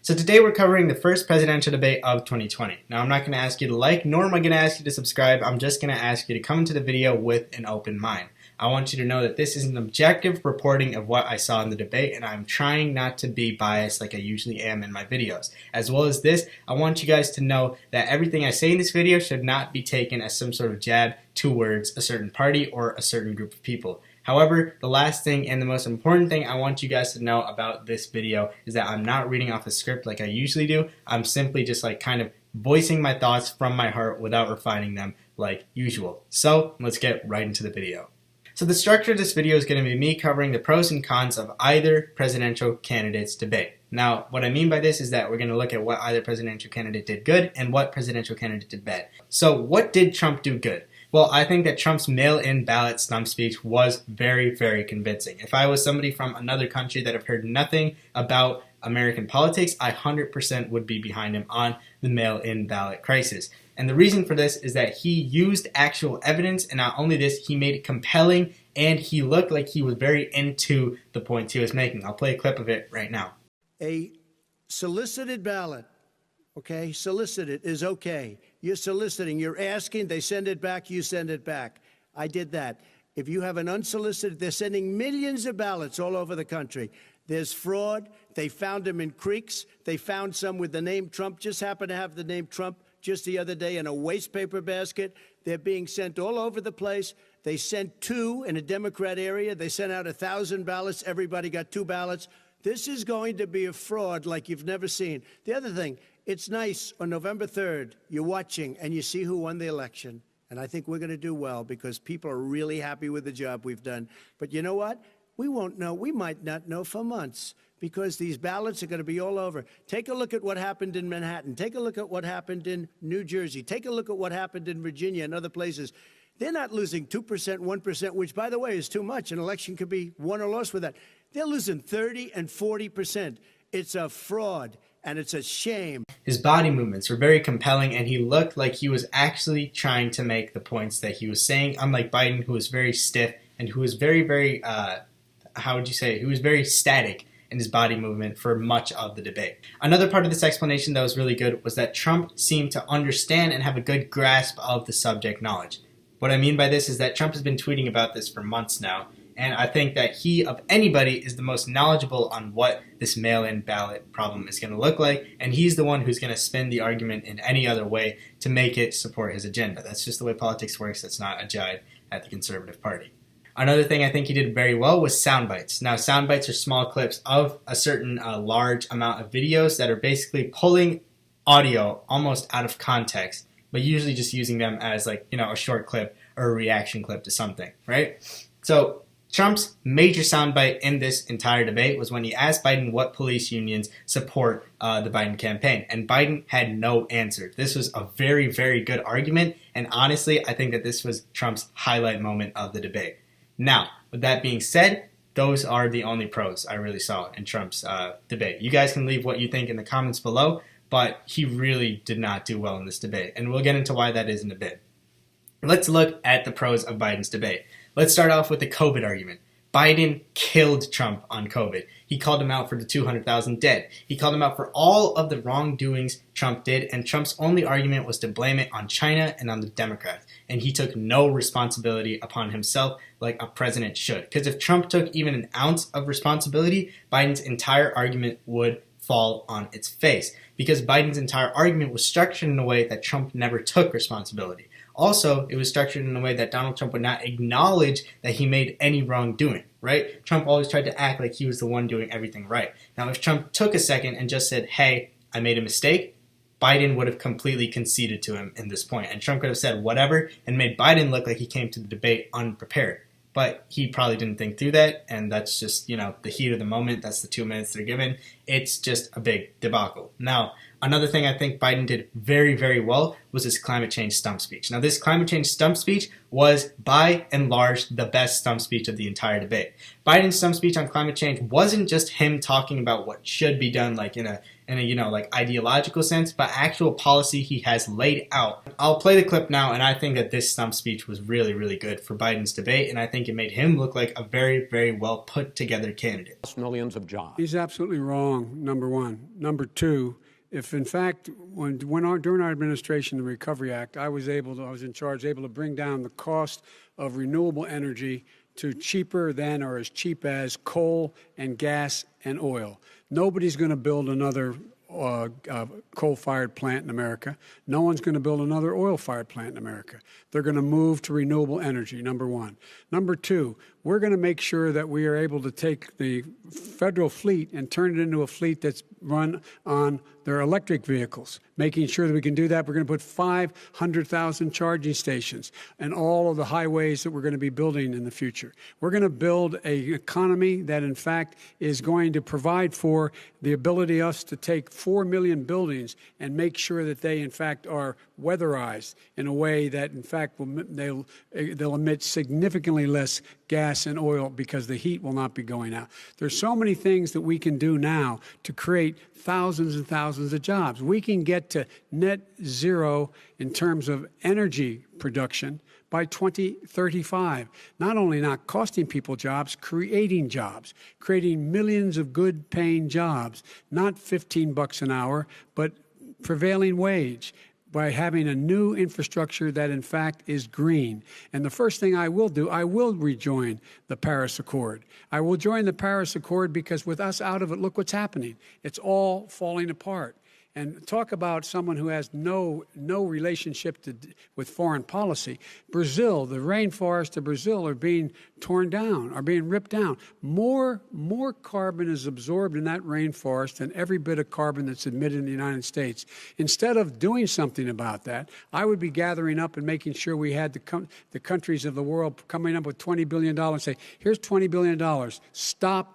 So today we're covering the first presidential debate of 2020. Now I'm not going to ask you to like, nor am I going to ask you to subscribe. I'm just going to ask you to come into the video with an open mind. I want you to know that this is an objective reporting of what I saw in the debate, and I'm trying not to be biased like I usually am in my videos. As well as this, I want you guys to know that everything I say in this video should not be taken as some sort of jab towards a certain party or a certain group of people. However, the last thing and the most important thing I want you guys to know about this video is that I'm not reading off a script like I usually do. I'm simply just kind of voicing my thoughts from my heart without refining them like usual. So let's get right into the video. So the structure of this video is going to be me covering the pros and cons of either presidential candidate's debate. Now, what I mean by this is that we're going to look at what either presidential candidate did good and what presidential candidate did bad. So what did Trump do good? Well, I think that Trump's mail-in ballot stump speech was very, very convincing. If I was somebody from another country that have heard nothing about American politics, I 100% would be behind him on the mail-in ballot crisis. And the reason for this is that he used actual evidence, and not only this, he made it compelling, and he looked like he was very into the points he was making. I'll play a clip of it right now. A solicited ballot, okay, solicited is okay. You're soliciting, you're asking, they send it back, you send it back. I did that. If you have an unsolicited, they're sending millions of ballots all over the country. There's fraud. They found them in creeks. They found some with the name Trump, just happened to have the name Trump just the other day in a waste paper basket. They're being sent all over the place. They sent 2 in a Democrat area. They sent out 1,000 ballots. Everybody got 2 ballots. This is going to be a fraud like you've never seen. The other thing, it's nice on November 3rd, you're watching and you see who won the election. And I think we're going to do well because people are really happy with the job we've done. But you know what? We won't know. We might not know for months because these ballots are going to be all over. Take a look at what happened in Manhattan. Take a look at what happened in New Jersey. Take a look at what happened in Virginia and other places. They're not losing 2%, 1%, which, by the way, is too much. An election could be won or lost with that. They're losing 30 and 40%. It's a fraud, and it's a shame. His body movements were very compelling, and he looked like he was actually trying to make the points that he was saying, unlike Biden, who was very stiff and who was very, very, he was very static in his body movement for much of the debate. Another part of this explanation that was really good was that Trump seemed to understand and have a good grasp of the subject knowledge. What I mean by this is that Trump has been tweeting about this for months now, and I think that he, of anybody, is the most knowledgeable on what this mail-in ballot problem is going to look like, and he's the one who's going to spin the argument in any other way to make it support his agenda. That's just the way politics works. That's not a jibe at the Conservative Party. Another thing I think he did very well was sound bites. Now, sound bites are small clips of a certain large amount of videos that are basically pulling audio almost out of context, but usually just using them as a short clip or a reaction clip to something, right? So Trump's major soundbite in this entire debate was when he asked Biden what police unions support the Biden campaign, and Biden had no answer. This was a very, very good argument, and honestly, I think that this was Trump's highlight moment of the debate. Now, with that being said, those are the only pros I really saw in Trump's debate. You guys can leave what you think in the comments below, but he really did not do well in this debate, and we'll get into why that is in a bit. Let's look at the pros of Biden's debate. Let's start off with the COVID argument. Biden killed Trump on COVID. He called him out for the 200,000 dead. He called him out for all of the wrongdoings Trump did, and Trump's only argument was to blame it on China and on the Democrats. And he took no responsibility upon himself like a president should. Because if Trump took even an ounce of responsibility, Biden's entire argument would fall on its face. Because Biden's entire argument was structured in a way that Trump never took responsibility. Also, it was structured in a way that Donald Trump would not acknowledge that he made any wrongdoing, right? Trump always tried to act like he was the one doing everything right. Now, if Trump took a second and just said, hey, I made a mistake, Biden would have completely conceded to him in this point. And Trump could have said whatever and made Biden look like he came to the debate unprepared. But he probably didn't think through that, and that's just, the heat of the moment. That's the 2 minutes they're given. It's just a big debacle. Now, another thing I think Biden did very, very well was his climate change stump speech. Now, this climate change stump speech was, by and large, the best stump speech of the entire debate. Biden's stump speech on climate change wasn't just him talking about what should be done, like in a in a, like ideological sense, but actual policy he has laid out. I'll play the clip now, and I think that this stump speech was really, really good for Biden's debate, and I think it made him look like a very, very well put together candidate. Millions of jobs. He's absolutely wrong, number one. Number two, if in fact, during our administration, the Recovery Act, I was in charge, able to bring down the cost of renewable energy to cheaper than or as cheap as coal and gas and oil. Nobody's going to build another coal-fired plant in America. No one's going to build another oil-fired plant in America. They're going to move to renewable energy, number one. Number two, we're going to make sure that we are able to take the federal fleet and turn it into a fleet that's run on their electric vehicles. Making sure that we can do that, we're going to put 500,000 charging stations in all of the highways that we're going to be building in the future. We're going to build an economy that, in fact, is going to provide for the ability of us to take 4 million buildings and make sure that they, in fact, are weatherized in a way that, in fact, they'll emit significantly less gas and oil because the heat will not be going out. There's so many things that we can do now to create thousands and thousands of jobs. We can get to net zero in terms of energy production by 2035. Not only not costing people jobs, creating millions of good paying jobs, not $15 an hour, but prevailing wage, by having a new infrastructure that, in fact, is green. And the first thing I will do, I will rejoin the Paris Accord. I will join the Paris Accord because with us out of it, look what's happening. It's all falling apart. And talk about someone who has no relationship with foreign policy. Brazil, the rainforests of Brazil are being torn down, are being ripped down. More carbon is absorbed in that rainforest than every bit of carbon that's emitted in the United States. Instead of doing something about that, I would be gathering up and making sure we had the countries of the world coming up with $20 billion and say, here's $20 billion. Stop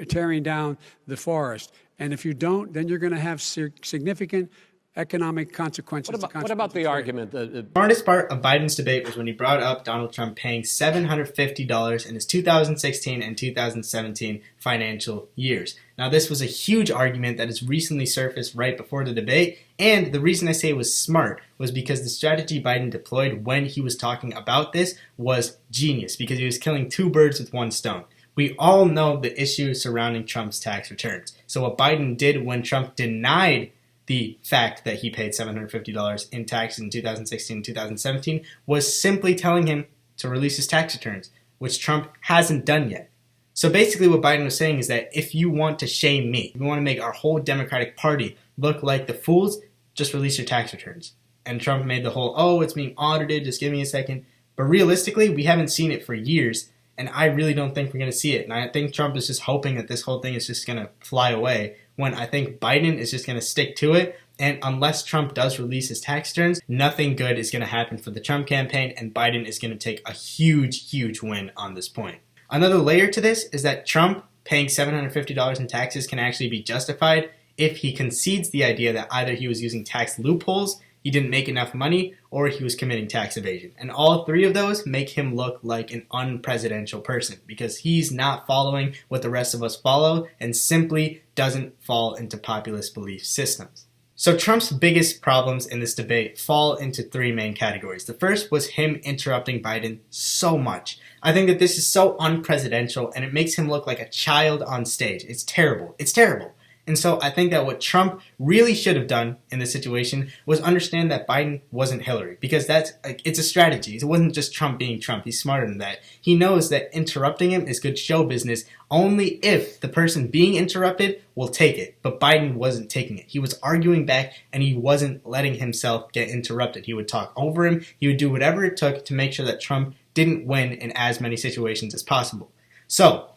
tearing down the forest. And if you don't, then you're going to have significant economic consequences. What about the argument that the smartest part of Biden's debate was when he brought up Donald Trump paying $750 in his 2016 and 2017 financial years. Now, this was a huge argument that has recently surfaced right before the debate, and the reason I say it was smart was because the strategy Biden deployed when he was talking about this was genius, because he was killing two birds with one stone. We all know the issues surrounding Trump's tax returns. So what Biden did when Trump denied the fact that he paid $750 in taxes in 2016 and 2017 was simply telling him to release his tax returns, which Trump hasn't done yet. So basically what Biden was saying is that if you want to shame me, if you want to make our whole Democratic Party look like the fools, just release your tax returns. And Trump made the whole, oh, it's being audited, just give me a second. But realistically, we haven't seen it for years. And I really don't think we're going to see it. And I think Trump is just hoping that this whole thing is just going to fly away, when I think Biden is just going to stick to it. And unless Trump does release his tax returns, nothing good is going to happen for the Trump campaign, and Biden is going to take a huge, huge win on this point. Another layer to this is that Trump paying $750 in taxes can actually be justified if he concedes the idea that either he was using tax loopholes, he didn't make enough money, or he was committing tax evasion. And all three of those make him look like an unpresidential person, because he's not following what the rest of us follow and simply doesn't fall into populist belief systems. So Trump's biggest problems in this debate fall into three main categories. The first was him interrupting Biden so much. I think that this is so unpresidential, and it makes him look like a child on stage. It's terrible. It's terrible. And so I think that what Trump really should have done in this situation was understand that Biden wasn't Hillary, because it's a strategy. It wasn't just Trump being Trump. He's smarter than that. He knows that interrupting him is good show business only if the person being interrupted will take it. But Biden wasn't taking it. He was arguing back, and he wasn't letting himself get interrupted. He would talk over him. He would do whatever it took to make sure that Trump didn't win in as many situations as possible. So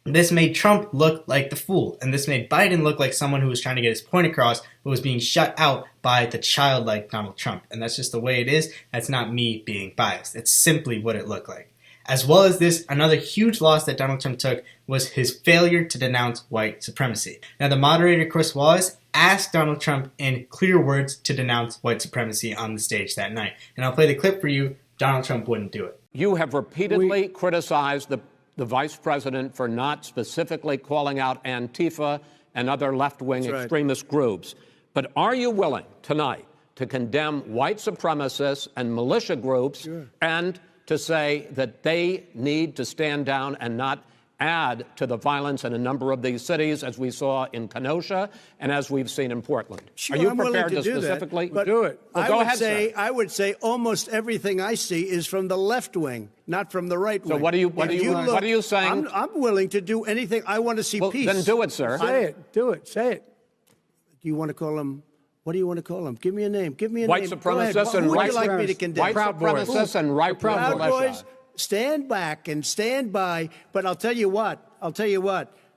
this made Trump look like the fool, and this made Biden look like someone who was trying to get his point across, who was being shut out by the childlike Donald Trump. And that's just the way it is. That's not me being biased. It's simply what it looked like. As well as this, another huge loss that Donald Trump took was his failure to denounce white supremacy. Now, the moderator, Chris Wallace, asked Donald Trump in clear words to denounce white supremacy on the stage that night. And I'll play the clip for you. Donald Trump wouldn't do it. You have repeatedly criticized the the vice president for not specifically calling out Antifa and other left-wing That's right. extremist groups. But are you willing tonight to condemn white supremacists and militia groups and to say that they need to stand down and not add to the violence in a number of these cities, as we saw in Kenosha and as we've seen in Portland? Sure, Are you I'm willing prepared to to do that, specifically but do it? Well, I go would ahead, say sir. I would say almost everything I see is from the left wing, not from the right wing. So what are you saying? I'm willing to do anything. I want to see Well, peace. then do it, sir. Say it. Do it. Say it. Do you want to call them? What do you want to call them? Give me a name. Give me a White name. Go ahead. supremacists and Who would white you like me to supremacists. condemn? White Proud Boys. supremacists and right-wing Proud militia. Boys, stand back and stand by. But I'll tell you what.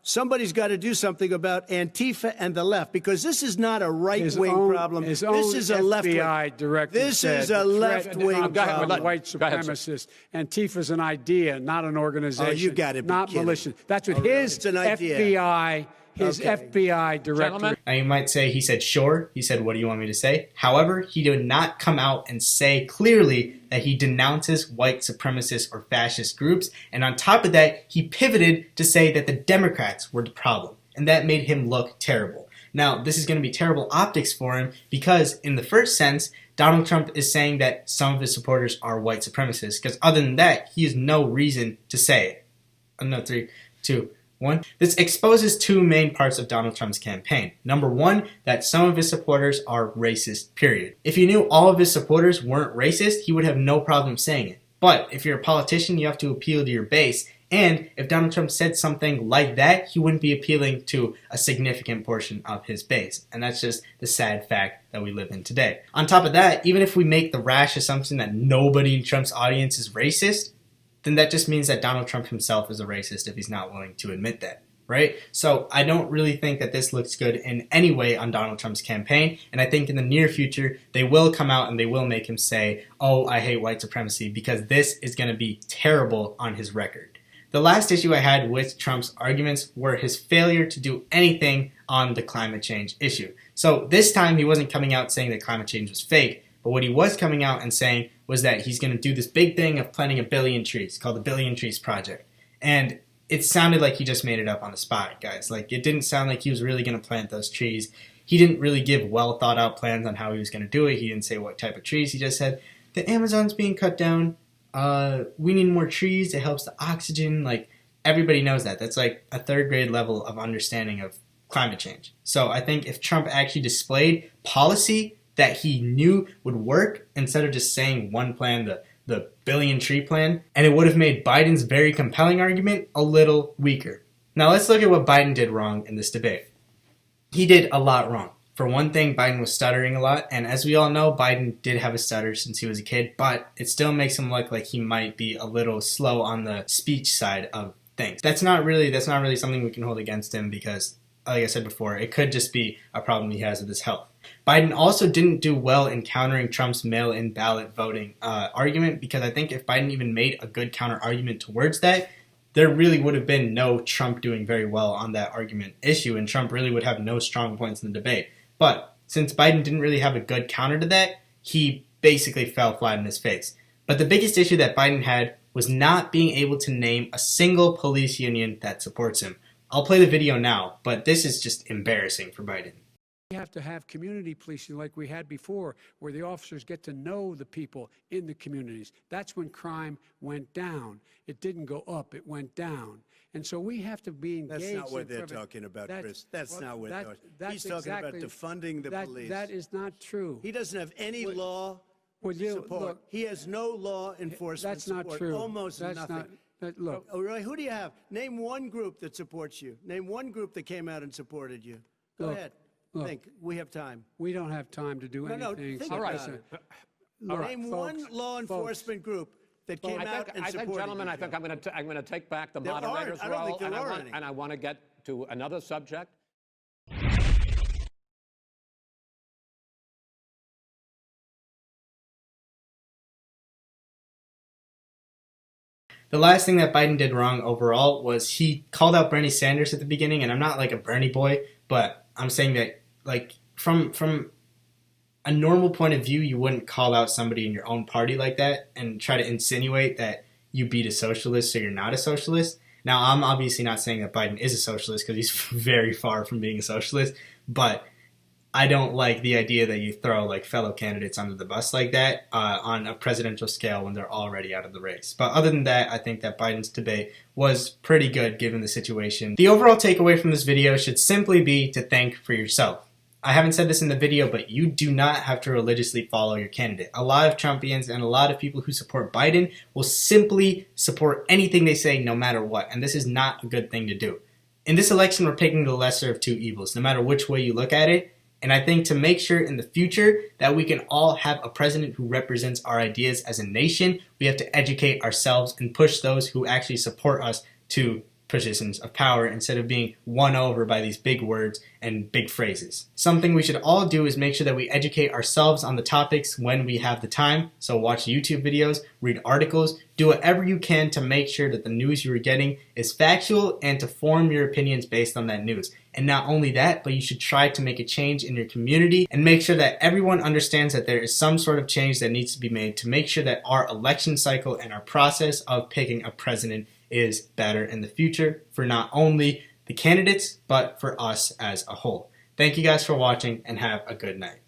Somebody's got to do something about Antifa and the left, because this is not a right-wing problem. His This own is a left-wing. FBI director This said is a the threat left-wing of Go ahead, problem. let- white go ahead, sir. supremacists. Antifa's an idea, not an organization. Oh, you gotta be not kidding. militia. That's what Oh, really? his It's an idea. FBI, Okay. FBI director. Gentlemen? Now you might say, he said, sure. He said, what do you want me to say? However, he did not come out and say clearly that he denounces white supremacist or fascist groups. And on top of that, he pivoted to say that the Democrats were the problem. And that made him look terrible. Now, this is going to be terrible optics for him because in the first sense, Donald Trump is saying that some of his supporters are white supremacists. Because other than that, he has no reason to say it. No, 3, 2, 1. This exposes two main parts of Donald Trump's campaign. Number one, that some of his supporters are racist, period. If you knew all of his supporters weren't racist, he would have no problem saying it. But if you're a politician, you have to appeal to your base. And if Donald Trump said something like that, he wouldn't be appealing to a significant portion of his base. And that's just the sad fact that we live in today. On top of that, even if we make the rash assumption that nobody in Trump's audience is racist, then that just means that Donald Trump himself is a racist if he's not willing to admit that, right? So I don't really think that this looks good in any way on Donald Trump's campaign, and I think in the near future they will come out and they will make him say, oh, I hate white supremacy, because this is going to be terrible on his record. The last issue I had with Trump's arguments were his failure to do anything on the climate change issue. So this time he wasn't coming out saying that climate change was fake, but what he was coming out and saying was that he's going to do this big thing of planting 1 billion trees called the Billion Trees Project. And it sounded like he just made it up on the spot, guys. Like, it didn't sound like he was really going to plant those trees. He didn't really give well thought out plans on how he was going to do it. He didn't say what type of trees. He just said, the Amazon's being cut down. We need more trees. It helps the oxygen. Like, everybody knows that. That's like a 3rd grade level of understanding of climate change. So I think if Trump actually displayed policy that he knew would work instead of just saying one plan, the billion tree plan, and it would have made Biden's very compelling argument a little weaker. Now let's look at what Biden did wrong in this debate. He did a lot wrong. For one thing, Biden was stuttering a lot, and as we all know, Biden did have a stutter since he was a kid, but it still makes him look like he might be a little slow on the speech side of things. That's not really something we can hold against him because, like I said before, it could just be a problem he has with his health. Biden also didn't do well in countering Trump's mail-in ballot voting argument, because I think if Biden even made a good counter-argument towards that, there really would have been no Trump doing very well on that argument issue, and Trump really would have no strong points in the debate. But since Biden didn't really have a good counter to that, he basically fell flat in his face. But the biggest issue that Biden had was not being able to name a single police union that supports him. I'll play the video now, but this is just embarrassing for Biden. We have to have community policing like we had before, where the officers get to know the people in the communities. That's when crime went down. It didn't go up, it went down. And so we have to be engaged. That's not what in they're prevention. talking about, That's- Chris. That's well, not what that- they're talking about. that's He's talking exactly- about defunding the police. That is not true. He doesn't have any law Would you- support. look, he has no law enforcement That's not support. true. Almost That's nothing. not. Look, Oh, really? Who do you have? Name one group that supports you. Name one group that came out and supported you. Go Look, ahead. look. Think. We have time. we don't have time to do No, anything. think All right. about it. Look, Name folks, one law enforcement group that came out and I supported think, gentlemen, you. I think I'm going to take back the There aren't. moderator's I don't role, think there are any. and I want to get to another subject. The last thing that Biden did wrong overall was he called out Bernie Sanders at the beginning, and I'm not like a Bernie boy, but I'm saying that like from a normal point of view, you wouldn't call out somebody in your own party like that and try to insinuate that you beat a socialist so you're not a socialist. Now, I'm obviously not saying that Biden is a socialist because he's very far from being a socialist, but I don't like the idea that you throw like fellow candidates under the bus like that on a presidential scale when they're already out of the race. But other than that, I think that Biden's debate was pretty good given the situation. The overall takeaway from this video should simply be to think for yourself. I haven't said this in the video, but you do not have to religiously follow your candidate. A lot of Trumpians and a lot of people who support Biden will simply support anything they say no matter what, and this is not a good thing to do. In this election, we're picking the lesser of two evils, no matter which way you look at it, and I think to make sure in the future that we can all have a president who represents our ideas as a nation, we have to educate ourselves and push those who actually support us to positions of power instead of being won over by these big words and big phrases. Something we should all do is make sure that we educate ourselves on the topics when we have the time. So watch YouTube videos, read articles, do whatever you can to make sure that the news you are getting is factual and to form your opinions based on that news. And not only that, but you should try to make a change in your community and make sure that everyone understands that there is some sort of change that needs to be made to make sure that our election cycle and our process of picking a president is better in the future for not only the candidates, but for us as a whole. Thank you guys for watching and have a good night.